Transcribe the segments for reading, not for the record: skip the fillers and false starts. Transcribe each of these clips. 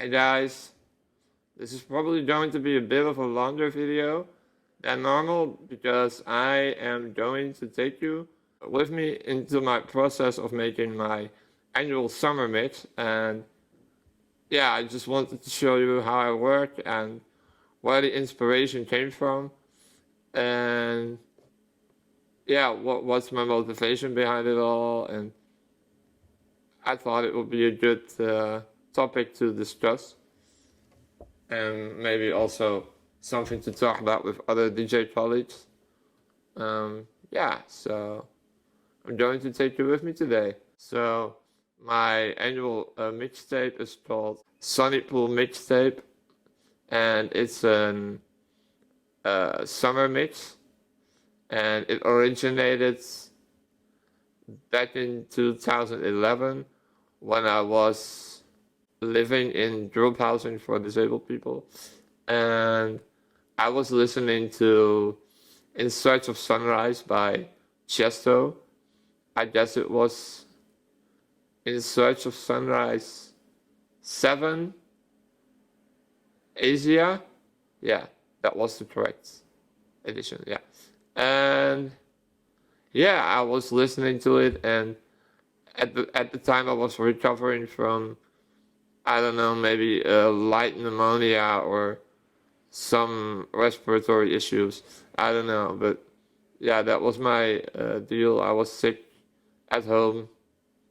Hey guys, this is probably going to be a bit of a longer video than normal because I am going to take you with me into my process of making my annual summer mix. And yeah, I just wanted to show you how I work and where the inspiration came from, and yeah, what's my motivation behind it all. And I thought it would be a good topic to discuss, and maybe also something to talk about with other DJ colleagues. Yeah, so I'm going to take you with me today. So my annual mixtape is called Sunnypoolmixtape, and it's an summer mix, and it originated back in 2011 when I was living in group housing for disabled people, and I was listening to In Search of Sunrise by Chesto. I guess it was In Search of Sunrise 7 Asia. Yeah, that was the correct edition. Yeah. And yeah, I was listening to it, and at the time I was recovering from, I don't know, maybe light pneumonia or some respiratory issues. I don't know, but yeah, that was my deal. I was sick at home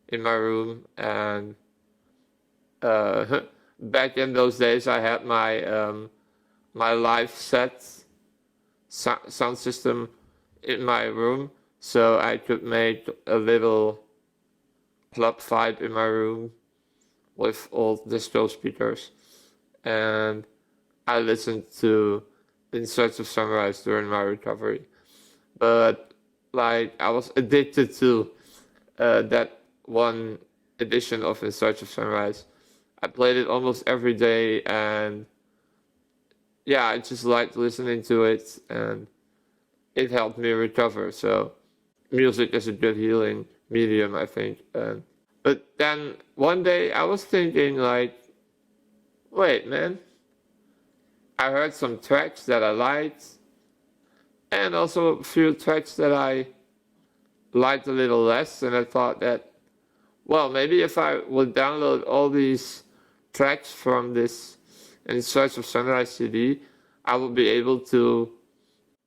in my room, and back in those days I had my live set sound system in my room, so I could make a little club vibe in my room with all disco speakers, and I listened to In Search of Sunrise during my recovery. But like, I was addicted to that one edition of In Search of Sunrise. I played it almost every day, and yeah, I just liked listening to it, and it helped me recover. So music is a good healing medium, I think. But then one day I was thinking, like, wait, man, I heard some tracks that I liked, and also a few tracks that I liked a little less, and I thought that, well, maybe if I would download all these tracks from this In Search of Sunrise CD, I would be able to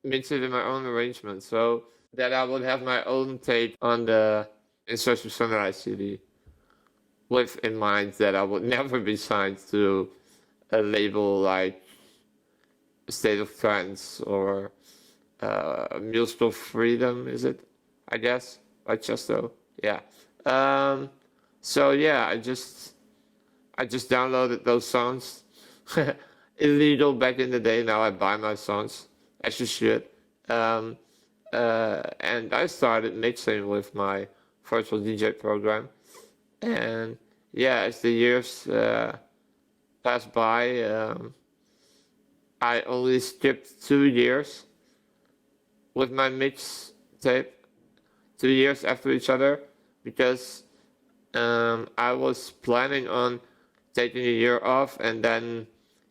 mix it in my own arrangement, so that I would have my own take on the In Search of Sunrise CD, with in mind that I would never be signed to a label like State of Trance or Musical Freedom, is it? I guess, by Chesto. Yeah. So yeah, I just downloaded those songs. Illegal back in the day. Now I buy my songs, as you should. And I started mixing with my virtual DJ program. And yeah, as the years passed by, I only skipped 2 years with my mixtape, 2 years after each other, because I was planning on taking a year off, and then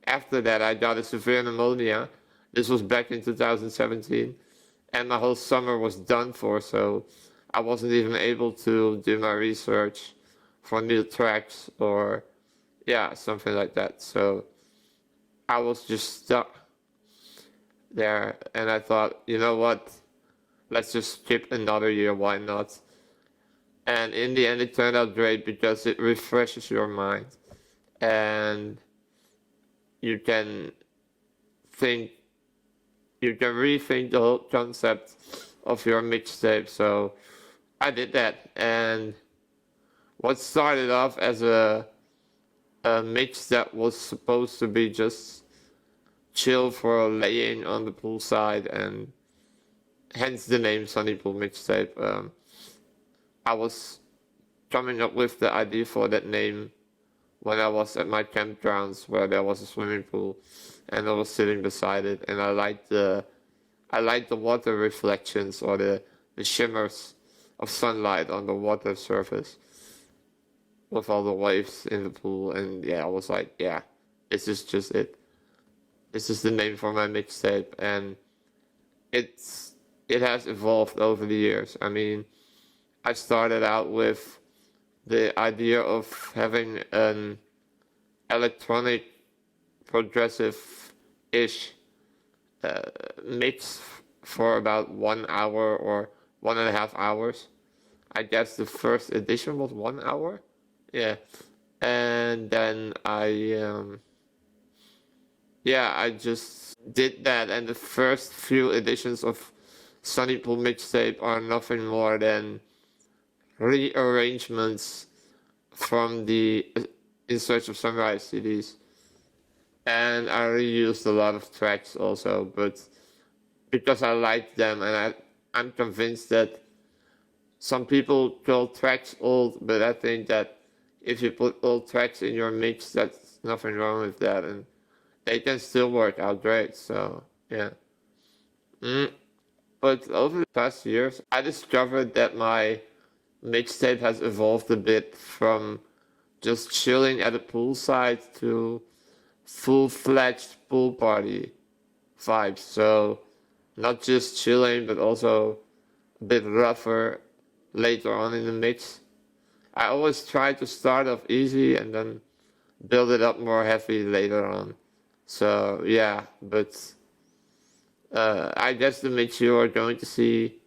after that I got a severe pneumonia. This was back in 2017, and my whole summer was done for, so I wasn't even able to do my research for new tracks or yeah, something like that. So I was just stuck there, and I thought, you know what, let's just skip another year, why not? And in the end it turned out great because it refreshes your mind, and you can rethink the whole concept of your mixtape. So I did that, and what started off as a mix that was supposed to be just chill for laying on the poolside, and hence the name Sunnypoolmixtape. I was coming up with the idea for that name when I was at my campgrounds where there was a swimming pool, and I was sitting beside it, and I liked the water reflections, or the shimmers of sunlight on the water surface. with all the waves in the pool, and yeah, I was like, yeah, this is just it. This is the name for my mixtape, and it's it has evolved over the years. I mean, I started out with the idea of having an electronic progressive-ish mix for about 1 hour or 1.5 hours. I guess the first edition was 1 hour. Yeah. And then I just did that, and the first few editions of Sunnypoolmixtape are nothing more than rearrangements from the In Search of Sunrise CDs. And I reused a lot of tracks also, but because I liked them, and I'm convinced that some people call tracks old, but I think that if you put old tracks in your mix, that's nothing wrong with that, and they can still work out great. So yeah. But over the past years, I discovered that my mixtape has evolved a bit from just chilling at a poolside to full-fledged pool party vibes. So not just chilling, but also a bit rougher later on in the mix. I always try to start off easy and then build it up more heavy later on. So yeah, but I guess the mix you are going to see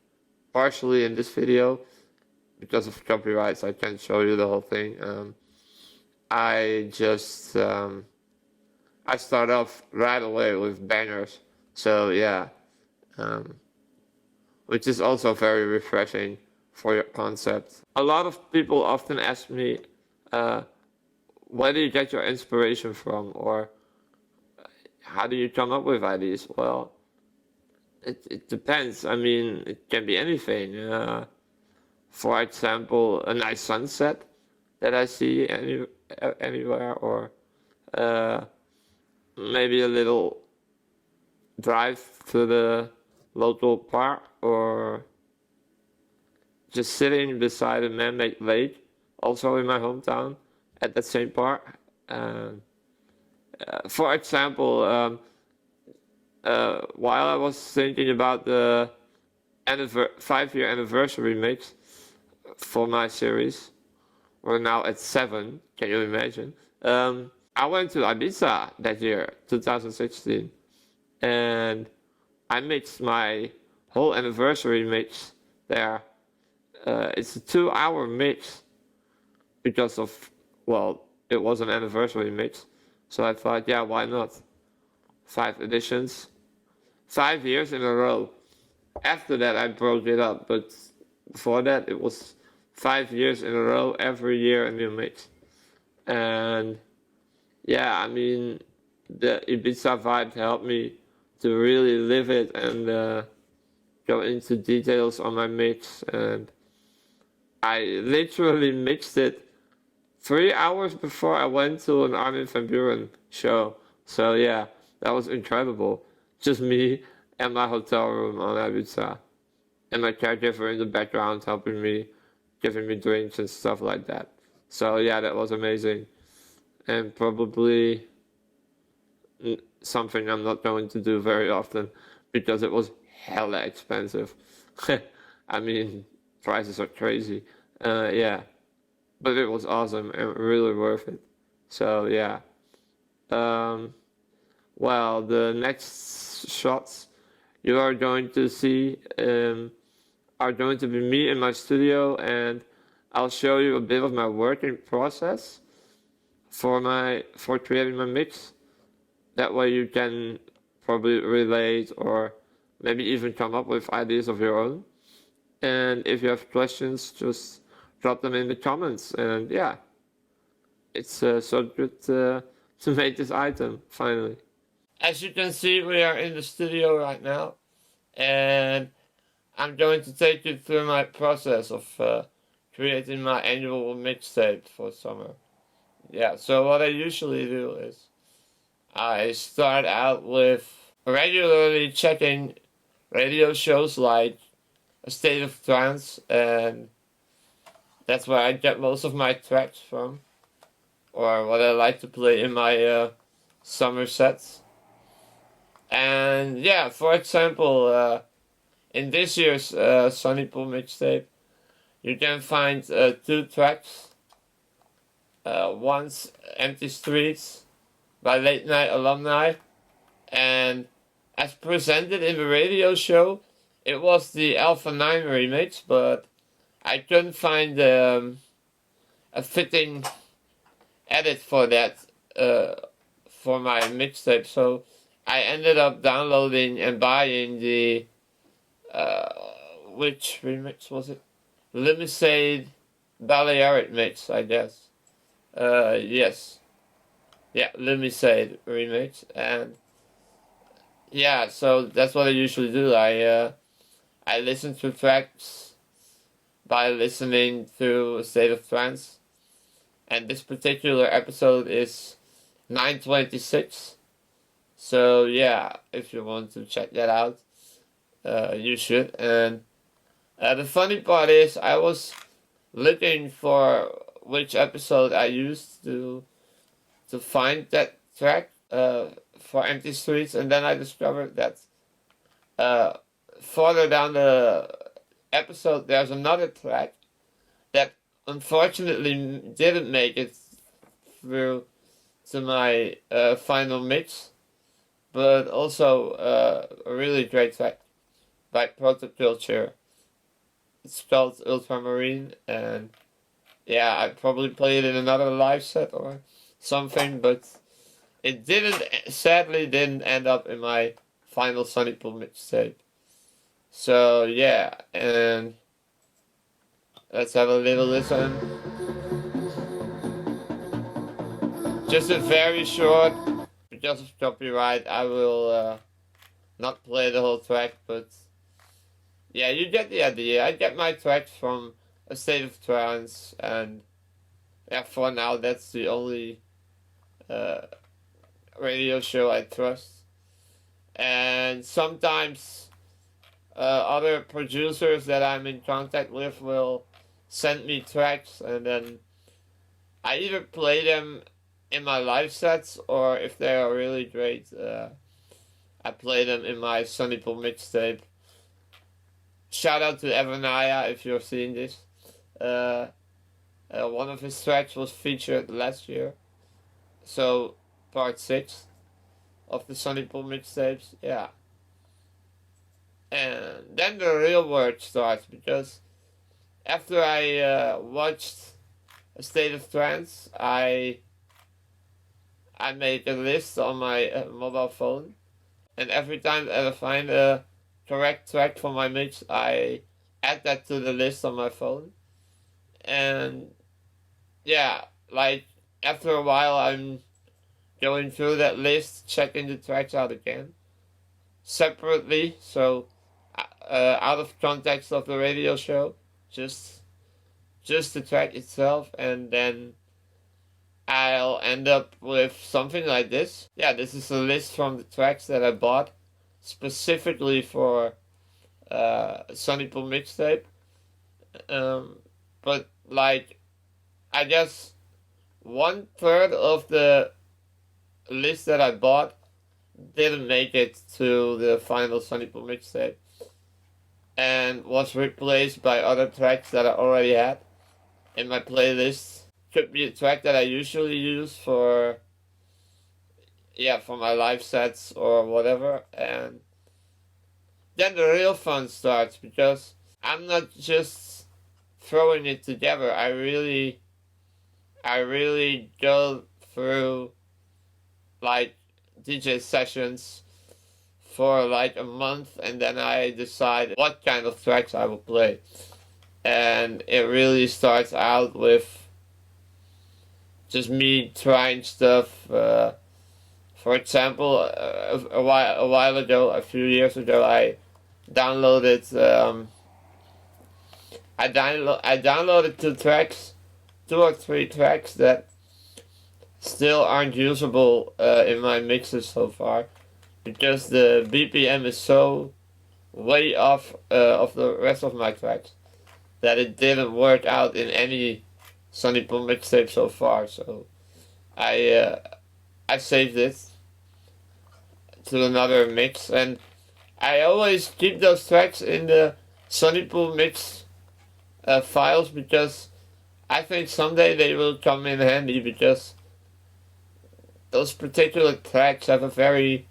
partially in this video because of copyrights. I can't show you the whole thing. I just I start off right away with bangers. So yeah, which is also very refreshing for your concept. A lot of people often ask me, where do you get your inspiration from, or how do you come up with ideas? Well, it depends. I mean, it can be anything. For example, a nice sunset that I see anywhere, or maybe a little drive to the local park, or just sitting beside a man-made lake, also in my hometown, at that same park. For example, while I was thinking about the 5-year anniversary mix for my series, we're now at 7, can you imagine? I went to Ibiza that year, 2016, and I mixed my whole anniversary mix there. It's a 2-hour mix because of, well, it was an anniversary mix. So I thought, yeah, why not? 5 editions, 5 years in a row. After that, I broke it up, but before that, it was 5 years in a row, every year a new mix. And yeah, I mean, the Ibiza vibe helped me to really live it and go into details on my mix. And I literally mixed it 3 hours before I went to an Armin van Buuren show. So yeah, that was incredible. Just me and my hotel room on Ibiza. And my caregiver in the background helping me, giving me drinks and stuff like that. So yeah, that was amazing. And probably something I'm not going to do very often because it was hella expensive. I mean, prices are crazy. Yeah, but it was awesome and really worth it. So yeah. Well, the next shots you are going to see are going to be me in my studio, and I'll show you a bit of my working process for creating my mix. That way you can probably relate or maybe even come up with ideas of your own. And if you have questions, just drop them in the comments. And yeah, it's so good to make this item finally. As you can see, we are in the studio right now, and I'm going to take you through my process of creating my annual mixtape for summer. Yeah, so what I usually do is I start out with regularly checking radio shows like A State of Trance and That's where I get most of my tracks from, or what I like to play in my summer sets. And yeah, for example, in this year's Sunnypoolmixtape, you can find 2 tracks. One's Empty Streets by Late Night Alumni, and as presented in the radio show, it was the Alpha 9 remix, but I couldn't find a fitting edit for that for my mixtape, so I ended up downloading and buying the which remix was it? Limited Balearic mix, I guess. Yes. Yeah, Limited remix, and yeah, so that's what I usually do. I listen to tracks by listening to a state of trance, and this particular episode is 926. So yeah, if you want to check that out, you should. And the funny part is, I was looking for which episode I used to find that track for Empty Streets, and then I discovered that further down the episode there's another track that unfortunately didn't make it through to my final mix, but also a really great track by Protoculture. It's called Ultramarine, and yeah, I probably play it in another live set or something, but it sadly didn't end up in my final Sunnypoolmixtape. So yeah, and let's have a little listen. Just a very short, because of copyright, I will not play the whole track, but yeah, you get the idea. I get my tracks from A State of Trance, and yeah, for now that's the only radio show I trust. And sometimes other producers that I'm in contact with will send me tracks, and then I either play them in my live sets, or if they are really great, I play them in my Sunnypoolmixtape. Shout out to Evanaya if you're seeing this. One of his tracks was featured last year, so part 6 of the Sunnypoolmixtapes, yeah. And then the real work starts, because after I watched A State of Trance, I made a list on my mobile phone, and every time that I find a correct track for my mix, I add that to the list on my phone. And yeah, like after a while I'm going through that list, checking the tracks out again separately, so out of context of the radio show, just the track itself, and then I'll end up with something like this. Yeah, this is a list from the tracks that I bought specifically for Sunnypoolmixtape. But like, I guess 1/3 of the list that I bought didn't make it to the final Sunnypoolmixtape, and was replaced by other tracks that I already had in my playlist. Could be a track that I usually use for my live sets or whatever. And then the real fun starts, because I'm not just throwing it together. I really go through like DJ sessions for like a month, and then I decide what kind of tracks I will play. And it really starts out with just me trying stuff. For example, a while ago, a few years ago, I downloaded I downloaded 2 or 3 tracks that still aren't usable in my mixes so far, because the BPM is so way off of the rest of my tracks. that it didn't work out in any Sunnypool mixtape so far. So I saved it to another mix, and I always keep those tracks in the Sunnypool mix files because I think someday they will come in handy because those particular tracks have a very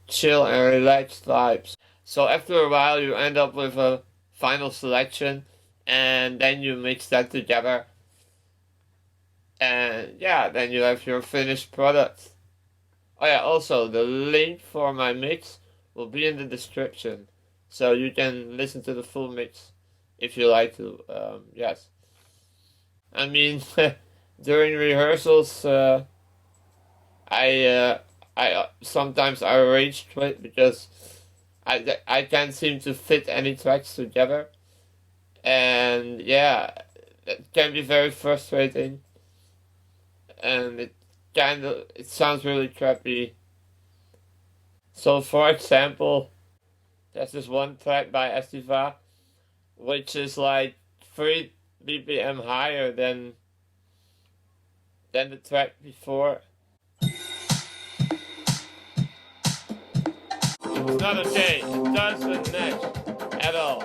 chill and relaxed vibes. So after a while you end up with a final selection and then you mix that together and yeah, then you have your finished product. Oh yeah, also the link for my mix will be in the description, so you can listen to the full mix if you like to. Yes, I mean during rehearsals, I sometimes I rage quit because I can't seem to fit any tracks together, and yeah, it can be very frustrating, and it sounds really crappy. So, for example, there's this one track by Estiva, which is like 3 BPM higher than the track before. It's not okay. It doesn't match at all.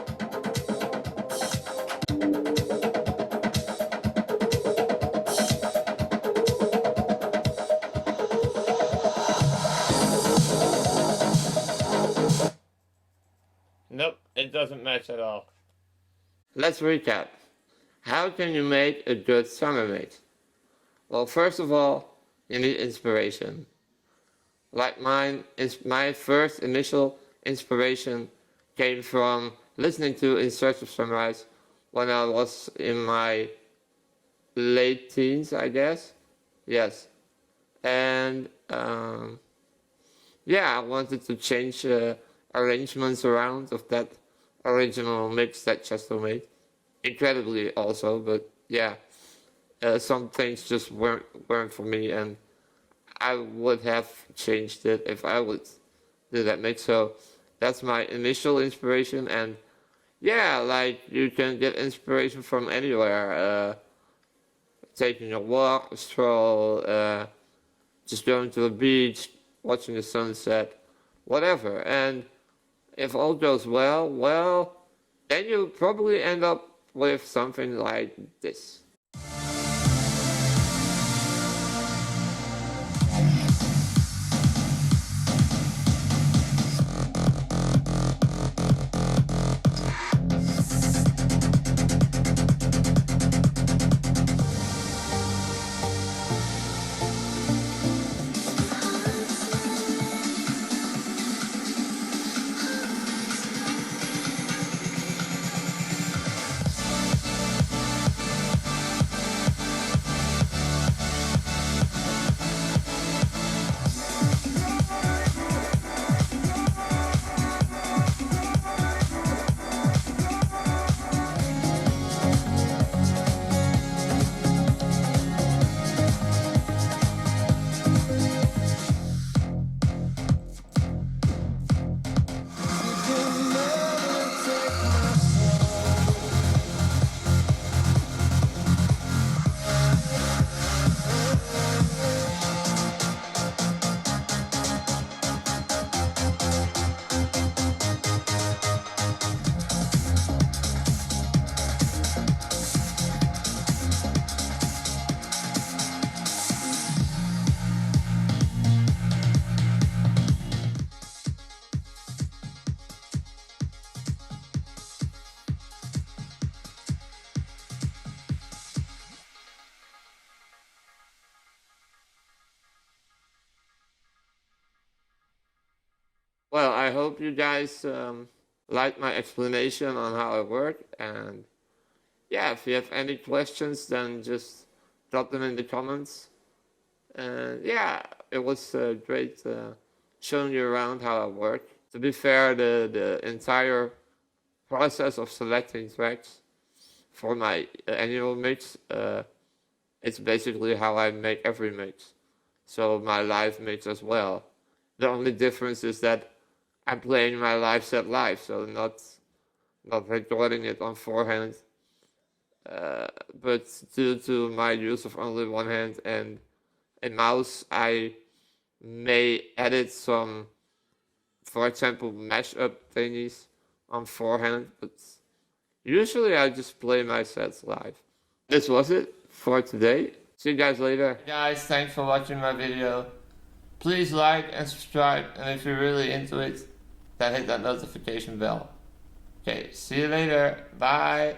Nope, it doesn't match at all. Let's recap. How can you make a good summer mix? Well, first of all, you need inspiration. Like mine, my first initial inspiration came from listening to In Search of Sunrise when I was in my late teens, I guess. Yes. And yeah, I wanted to change arrangements around of that original mix that Chesto made. Incredibly also, but yeah, some things just weren't for me, and I would have changed it if I would do that mix. So that's my initial inspiration, and yeah, like you can get inspiration from anywhere. Taking a walk, a stroll, just going to the beach, watching the sunset, whatever. And if all goes well, then you probably end up with something like this. Well, I hope you guys like my explanation on how it worked. And yeah, if you have any questions, then just drop them in the comments. And yeah, it was great showing you around how it worked. To be fair, the entire process of selecting tracks for my annual mix, it's basically how I make every mix. So my live mix as well. The only difference is that I'm playing my live set live, so not recording it on forehand but due to my use of only one hand and a mouse, I may edit some, for example, mashup thingies on forehand, but usually I just play my sets live. This was it for today. See you guys later. Guys, thanks for watching my video. Please like and subscribe, and if you're really into it, then hit that notification bell. Okay, see you later. Bye.